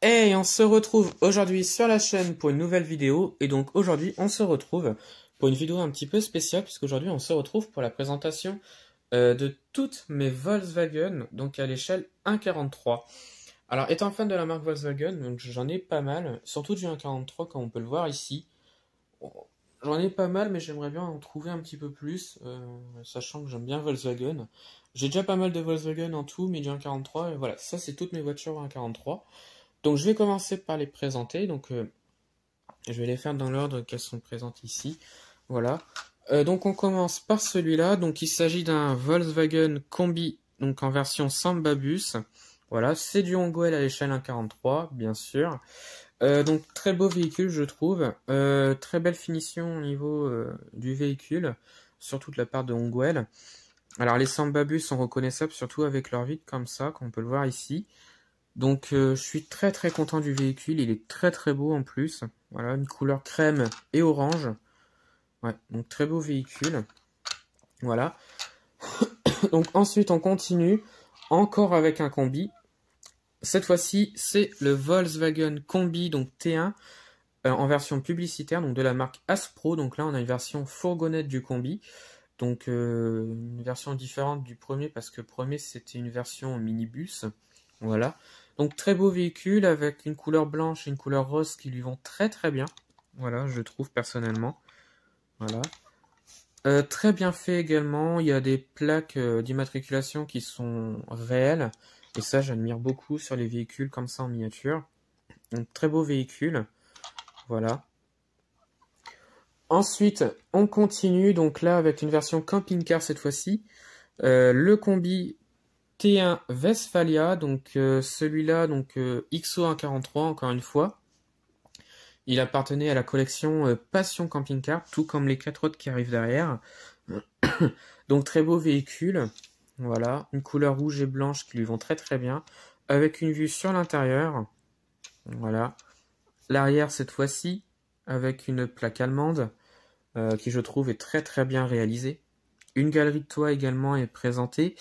Hey, on se retrouve aujourd'hui sur la chaîne pour une nouvelle vidéo. Et donc aujourd'hui, on se retrouve pour une vidéo un petit peu spéciale, puisqu'aujourd'hui, on se retrouve pour la présentation de toutes mes Volkswagen, donc à l'échelle 1,43. Alors, étant fan de la marque Volkswagen, donc j'en ai pas mal, surtout du 1,43, comme on peut le voir ici. Bon, j'en ai pas mal, mais j'aimerais bien en trouver un petit peu plus, sachant que j'aime bien Volkswagen. J'ai déjà pas mal de Volkswagen en tout, mais du 1,43, et voilà, ça c'est toutes mes voitures 1,43. Donc je vais commencer par les présenter. Donc je vais les faire dans l'ordre qu'elles sont présentes ici. Voilà. Donc on commence par celui-là. Donc il s'agit d'un Volkswagen Combi, donc en version Samba Bus. Voilà, c'est du Honeywell à l'échelle 1,43, bien sûr. Donc très beau véhicule, je trouve. Très belle finition au niveau du véhicule, surtout de la part de Honeywell. Alors les Samba Bus sont reconnaissables surtout avec leur vitre comme ça, comme on peut le voir ici. Donc je suis très très content du véhicule, il est très très beau en plus. Voilà, une couleur crème et orange. Ouais, donc très beau véhicule. Voilà. Donc ensuite on continue encore avec un combi. Cette fois-ci c'est le Volkswagen Combi donc T1 en version publicitaire donc de la marque Aspro. Donc là on a une version fourgonnette du combi. Donc une version différente du premier parce que le premier c'était une version minibus. Voilà. Donc très beau véhicule avec une couleur blanche et une couleur rose qui lui vont très très bien. Voilà, je trouve personnellement. Voilà. Très bien fait également. Il y a des plaques d'immatriculation qui sont réelles. Et ça, j'admire beaucoup sur les véhicules comme ça en miniature. Donc très beau véhicule. Voilà. Ensuite, on continue donc là avec une version camping-car cette fois-ci. Le combi T1 Westphalia, donc celui-là, donc XO143 encore une fois. Il appartenait à la collection Passion Camping Car, tout comme les 4 autres qui arrivent derrière. Donc très beau véhicule, voilà, une couleur rouge et blanche qui lui vont très très bien, avec une vue sur l'intérieur, voilà. L'arrière cette fois-ci, avec une plaque allemande, qui je trouve est très très bien réalisée. Une galerie de toit également est présentée.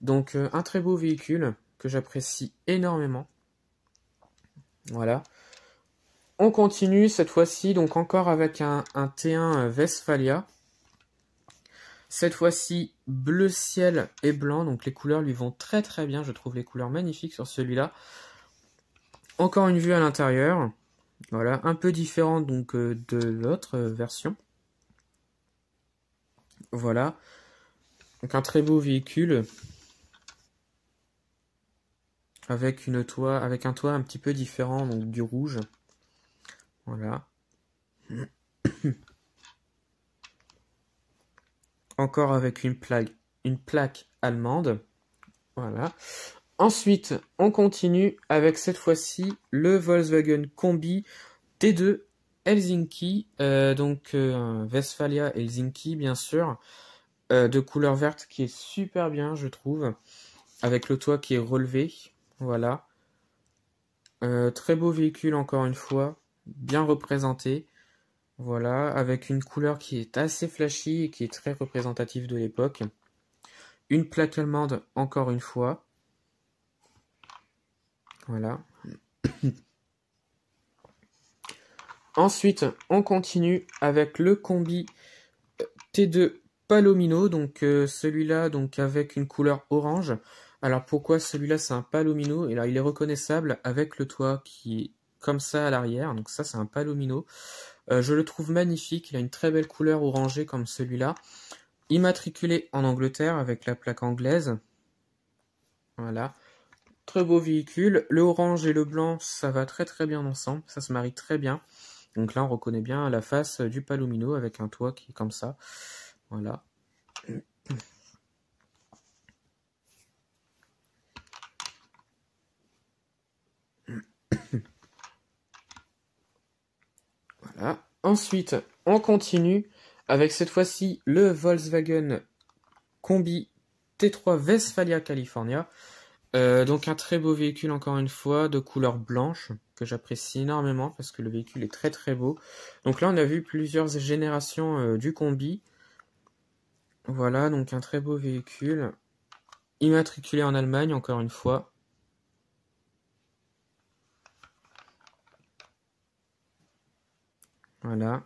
Donc un très beau véhicule que j'apprécie énormément. Voilà. On continue cette fois-ci donc encore avec un T1 Westphalia. Cette fois-ci bleu ciel et blanc, donc les couleurs lui vont très très bien. Je trouve les couleurs magnifiques sur celui-là. Encore une vue à l'intérieur. Voilà, un peu différente donc de l'autre version. Voilà. Donc un très beau véhicule. Avec un toit un petit peu différent, donc du rouge. Voilà. Encore avec une plaque allemande. Voilà. Ensuite, on continue avec cette fois-ci le Volkswagen Combi T2 Helsinki. Donc Westphalia Helsinki, bien sûr. De couleur verte qui est super bien, je trouve. Avec le toit qui est relevé. Voilà. Très beau véhicule, encore une fois. Bien représenté. Voilà, avec une couleur qui est assez flashy et qui est très représentative de l'époque. Une plaque allemande, encore une fois. Voilà. Ensuite, on continue avec le combi T2 Palomino, donc celui-là donc avec une couleur orange. Alors pourquoi celui-là c'est un Palomino? Et là il est reconnaissable avec le toit qui est comme ça à l'arrière, donc ça c'est un Palomino. Je le trouve magnifique, il a une très belle couleur orangée comme celui-là. Immatriculé en Angleterre avec la plaque anglaise. Voilà. Très beau véhicule. Le orange et le blanc, ça va très très bien ensemble, ça se marie très bien. Donc là on reconnaît bien la face du Palomino avec un toit qui est comme ça. Voilà. Voilà. Ensuite, on continue avec cette fois-ci le Volkswagen Combi T3 Westphalia California. Donc un très beau véhicule encore une fois de couleur blanche que j'apprécie énormément parce que le véhicule est très très beau. Donc là on a vu plusieurs générations du combi. Voilà, donc un très beau véhicule immatriculé en Allemagne encore une fois. Voilà, Voilà.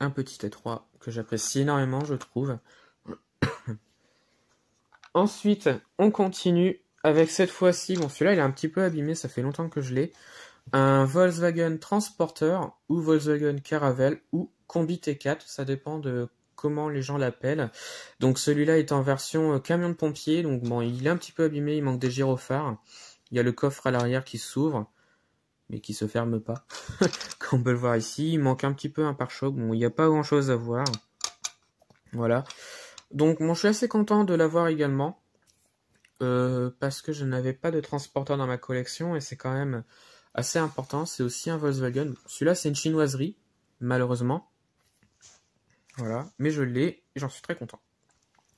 Un petit étroit que j'apprécie énormément, je trouve. Ensuite, on continue avec cette fois-ci, bon celui-là il est un petit peu abîmé, ça fait longtemps que je l'ai, un Volkswagen Transporter ou Volkswagen Caravelle ou Combi T4, ça dépend de comment les gens l'appellent. Donc celui-là est en version camion de pompier, donc bon il est un petit peu abîmé, il manque des gyrophares. Il y a le coffre à l'arrière qui s'ouvre, mais qui se ferme pas, comme on peut le voir ici. Il manque un petit peu un pare-choc, bon il n'y a pas grand chose à voir. Voilà. Donc bon, je suis assez content de l'avoir également. Parce que je n'avais pas de transporteur dans ma collection et c'est quand même assez important. C'est aussi un Volkswagen. Celui-là, c'est une chinoiserie, malheureusement. Voilà, mais je l'ai et j'en suis très content.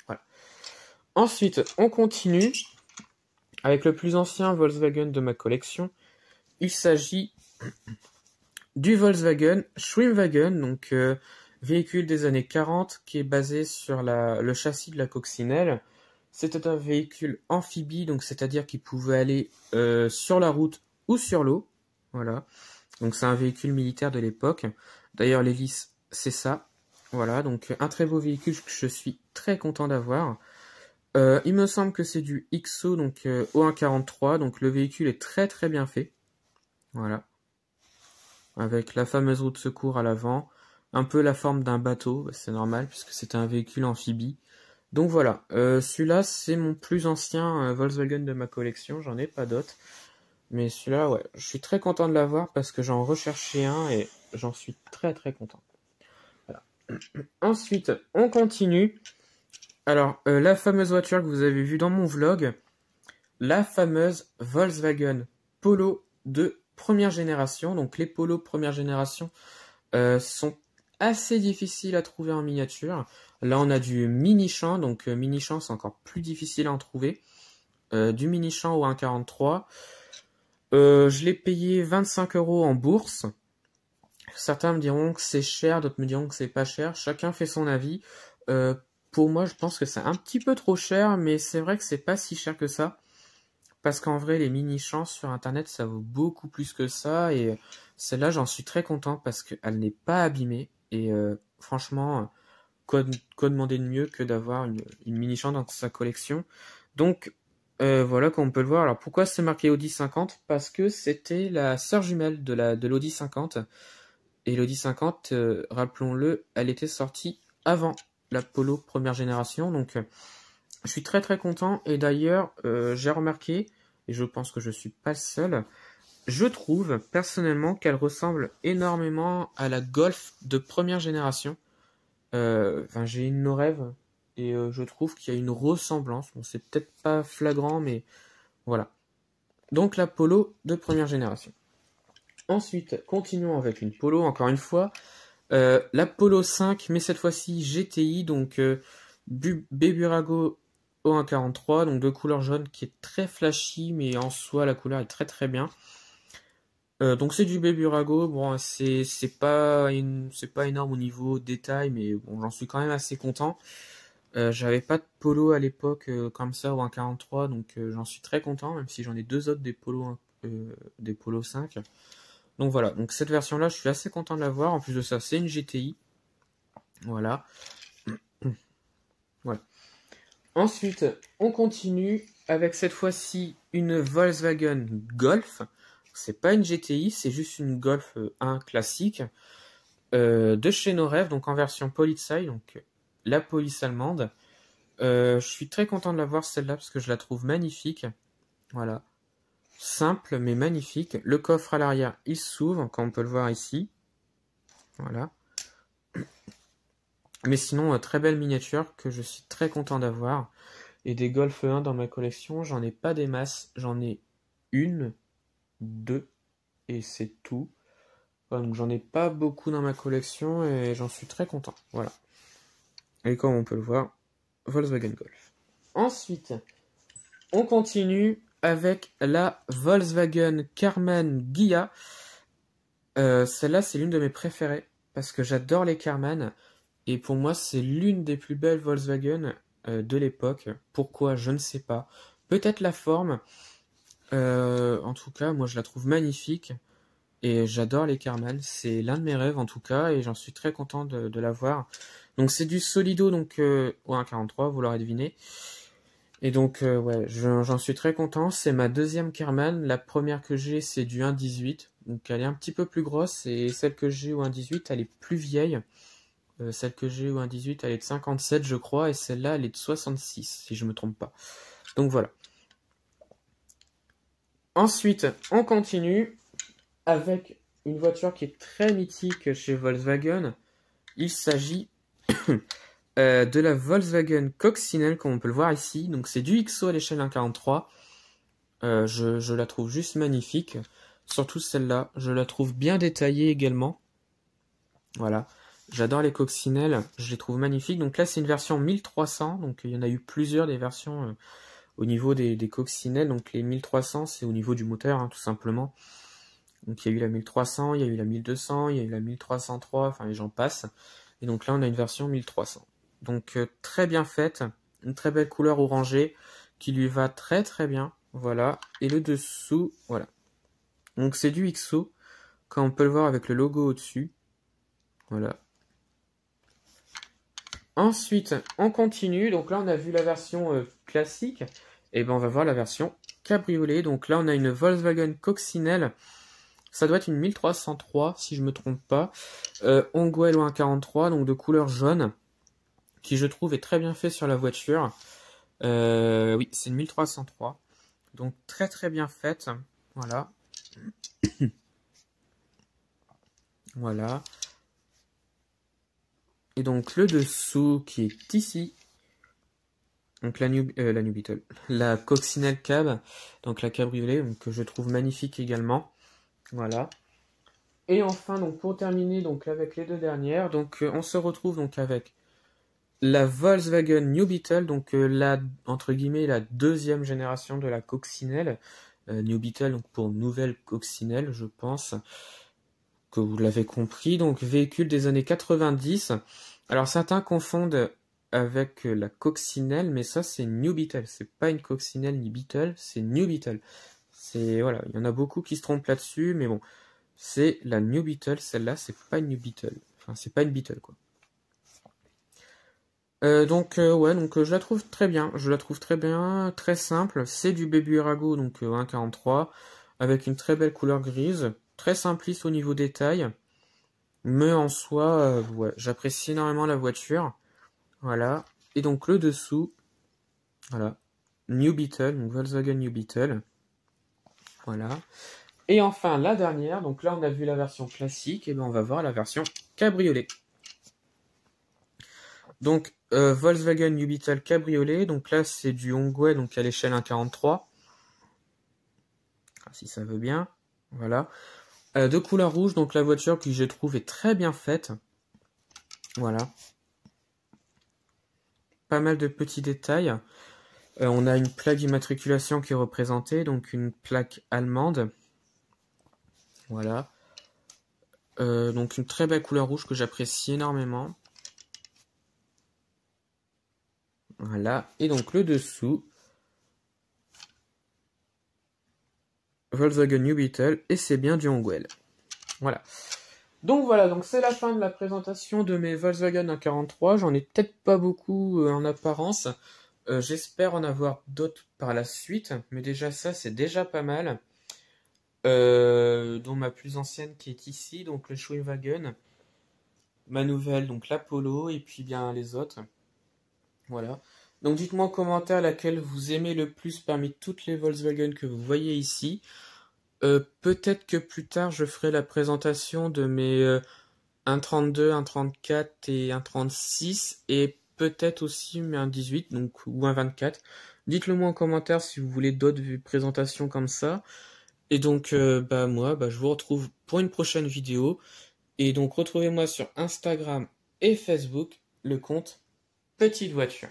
Voilà. Ensuite, on continue avec le plus ancien Volkswagen de ma collection. Il s'agit du Volkswagen Schwimmwagen, donc véhicule des années 40 qui est basé sur le châssis de la coccinelle. C'était un véhicule amphibie, donc c'est-à-dire qu'il pouvait aller sur la route ou sur l'eau. Voilà. Donc c'est un véhicule militaire de l'époque. D'ailleurs l'hélice, c'est ça. Voilà, donc un très beau véhicule que je suis très content d'avoir. Il me semble que c'est du XO, donc O143. Donc le véhicule est très très bien fait. Voilà. Avec la fameuse roue de secours à l'avant. Un peu la forme d'un bateau, c'est normal puisque c'est un véhicule amphibie. Donc voilà, celui-là c'est mon plus ancien Volkswagen de ma collection, j'en ai pas d'autres. Mais celui-là, ouais, je suis très content de l'avoir parce que j'en recherchais un et j'en suis très très content. Voilà. Ensuite, on continue. Alors, la fameuse voiture que vous avez vue dans mon vlog, la fameuse Volkswagen Polo de première génération. Donc les Polo première génération sont assez difficiles à trouver en miniature. Là, on a du mini-champ, donc mini-champ, c'est encore plus difficile à en trouver. Du mini-champ au 1,43. Je l'ai payé 25 € en bourse. Certains me diront que c'est cher, d'autres me diront que c'est pas cher. Chacun fait son avis. Pour moi, je pense que c'est un petit peu trop cher, mais c'est vrai que c'est pas si cher que ça. Parce qu'en vrai, les mini-champs sur Internet, ça vaut beaucoup plus que ça. Et celle-là, j'en suis très content parce qu'elle n'est pas abîmée. Et franchement, quoi demander de mieux que d'avoir une mini-champ dans sa collection. Donc, voilà, comme on peut le voir. Alors, pourquoi c'est marqué Audi 50? Parce que c'était la sœur jumelle de l'Audi 50. Et l'Audi 50, rappelons-le, elle était sortie avant la Polo première génération. Donc, je suis très très content. Et d'ailleurs, j'ai remarqué, et je pense que je suis pas le seul, je trouve personnellement qu'elle ressemble énormément à la Golf de première génération. J'ai une no rêve et je trouve qu'il y a une ressemblance. Bon, c'est peut-être pas flagrant, mais voilà. Donc la Polo de première génération. Ensuite, continuons avec une Polo, encore une fois. La Polo 5, mais cette fois-ci GTI, donc Beburago O143, donc de couleur jaune qui est très flashy, mais en soi la couleur est très très bien. Donc c'est du Beburago, bon c'est pas énorme au niveau détail, mais bon j'en suis quand même assez content. J'avais pas de polo à l'époque comme ça ou un 43, donc j'en suis très content, même si j'en ai deux autres des polos 5. Donc voilà, donc cette version là je suis assez content de l'avoir. En plus de ça c'est une GTI. Voilà. Voilà. Ensuite on continue avec cette fois-ci une Volkswagen Golf. C'est pas une GTI, c'est juste une Golf 1 classique de chez No Rêve, donc en version Polizei, donc la police allemande. Je suis très content de l'avoir celle-là parce que je la trouve magnifique. Voilà. Simple mais magnifique. Le coffre à l'arrière, il s'ouvre, comme on peut le voir ici. Voilà. Mais sinon, très belle miniature que je suis très content d'avoir. Et des Golf 1 dans ma collection, j'en ai pas des masses. J'en ai une, deux, et c'est tout. Voilà, donc j'en ai pas beaucoup dans ma collection et j'en suis très content. Voilà. Et comme on peut le voir, Volkswagen Golf. Ensuite, on continue avec la Volkswagen Karmann Ghia. Celle-là, c'est l'une de mes préférées parce que j'adore les Karmann. Et pour moi, c'est l'une des plus belles Volkswagen de l'époque. Pourquoi? Je ne sais pas. Peut-être la forme. En tout cas, moi, je la trouve magnifique. Et j'adore les Karmann, c'est l'un de mes rêves en tout cas, et j'en suis très content de l'avoir. Donc c'est du Solido, donc au 1,43, vous l'aurez deviné. Et donc ouais, j'en suis très content, c'est ma deuxième Karmann. La première que j'ai, c'est du 1,18, donc elle est un petit peu plus grosse, et celle que j'ai au 1,18, elle est plus vieille. Celle que j'ai au 1,18, elle est de 57 je crois, et celle-là elle est de 66 si je me trompe pas. Donc voilà. Ensuite, on continue avec une voiture qui est très mythique chez Volkswagen. Il s'agit de la Volkswagen Coccinelle, comme on peut le voir ici. Donc c'est du XO à l'échelle 1,43. Je la trouve juste magnifique. Surtout celle-là. Je la trouve bien détaillée également. Voilà. J'adore les coccinelles. Je les trouve magnifiques. Donc là, c'est une version 1300. Donc il y en a eu plusieurs des versions au niveau des coccinelles. Donc les 1300, c'est au niveau du moteur, hein, tout simplement. Donc il y a eu la 1300, il y a eu la 1200, il y a eu la 1303, enfin les gens passent. Et donc là, on a une version 1300. Donc très bien faite, une très belle couleur orangée qui lui va très très bien. Voilà. Et le dessous, voilà. Donc c'est du XO, comme on peut le voir avec le logo au-dessus. Voilà. Ensuite, on continue. Donc là, on a vu la version classique. Et ben on va voir la version cabriolet. Donc là, on a une Volkswagen Coccinelle. Ça doit être une 1303, si je me trompe pas. Honeywell ou 1,43, donc de couleur jaune, qui je trouve est très bien fait sur la voiture. Oui, c'est une 1303. Donc très très bien faite. Voilà. Voilà. Et donc le dessous qui est ici. Donc la New Beetle. La Coccinelle Cab. Donc la cabriolet, donc, que je trouve magnifique également. Voilà. Et enfin, donc pour terminer donc avec les deux dernières, donc on se retrouve donc avec la Volkswagen New Beetle, donc la entre guillemets la deuxième génération de la coccinelle. New Beetle, donc pour nouvelle coccinelle, je pense que vous l'avez compris. Donc véhicule des années 90. Alors certains confondent avec la coccinelle, mais ça c'est New Beetle. C'est pas une coccinelle ni Beetle, c'est New Beetle. C'est voilà, il y en a beaucoup qui se trompent là-dessus, mais bon. C'est la New Beetle, celle-là, c'est pas une New Beetle. Enfin, c'est pas une Beetle, quoi. Ouais, donc je la trouve très bien. Je la trouve très bien, très simple. C'est du Baby Arago, donc 1,43, avec une très belle couleur grise. Très simpliste au niveau détail. Mais en soi, ouais, j'apprécie énormément la voiture. Voilà. Et donc le dessous, voilà. New Beetle, donc Volkswagen New Beetle. Voilà. Et enfin, la dernière, donc là on a vu la version classique, et bien on va voir la version cabriolet. Donc Volkswagen New Beetle cabriolet, donc là c'est du Honeywell, donc à l'échelle 1,43. Si ça veut bien, voilà. De couleur rouge, donc la voiture qui je trouve est très bien faite. Voilà. Pas mal de petits détails. On a une plaque d'immatriculation qui est représentée, donc une plaque allemande. Voilà. Donc une très belle couleur rouge que j'apprécie énormément. Voilà. Et donc le dessous. Volkswagen New Beetle. Et c'est bien du Honeywell. Voilà. Donc voilà, donc c'est la fin de la présentation de mes Volkswagen 1,43. J'en ai peut-être pas beaucoup en apparence. J'espère en avoir d'autres par la suite. Mais déjà ça, c'est déjà pas mal. Dont ma plus ancienne qui est ici, donc le Schwinwagen. Ma nouvelle, donc l'Apollo, et puis bien les autres. Voilà. Donc dites-moi en commentaire laquelle vous aimez le plus parmi toutes les Volkswagen que vous voyez ici. Peut-être que plus tard je ferai la présentation de mes 1,32, 1,34 et 1,36 et peut-être aussi mes 1,18 donc, ou 1,24. Dites-le moi en commentaire si vous voulez d'autres présentations comme ça. Et donc moi je vous retrouve pour une prochaine vidéo. Et donc retrouvez-moi sur Instagram et Facebook, le compte Petite Voiture.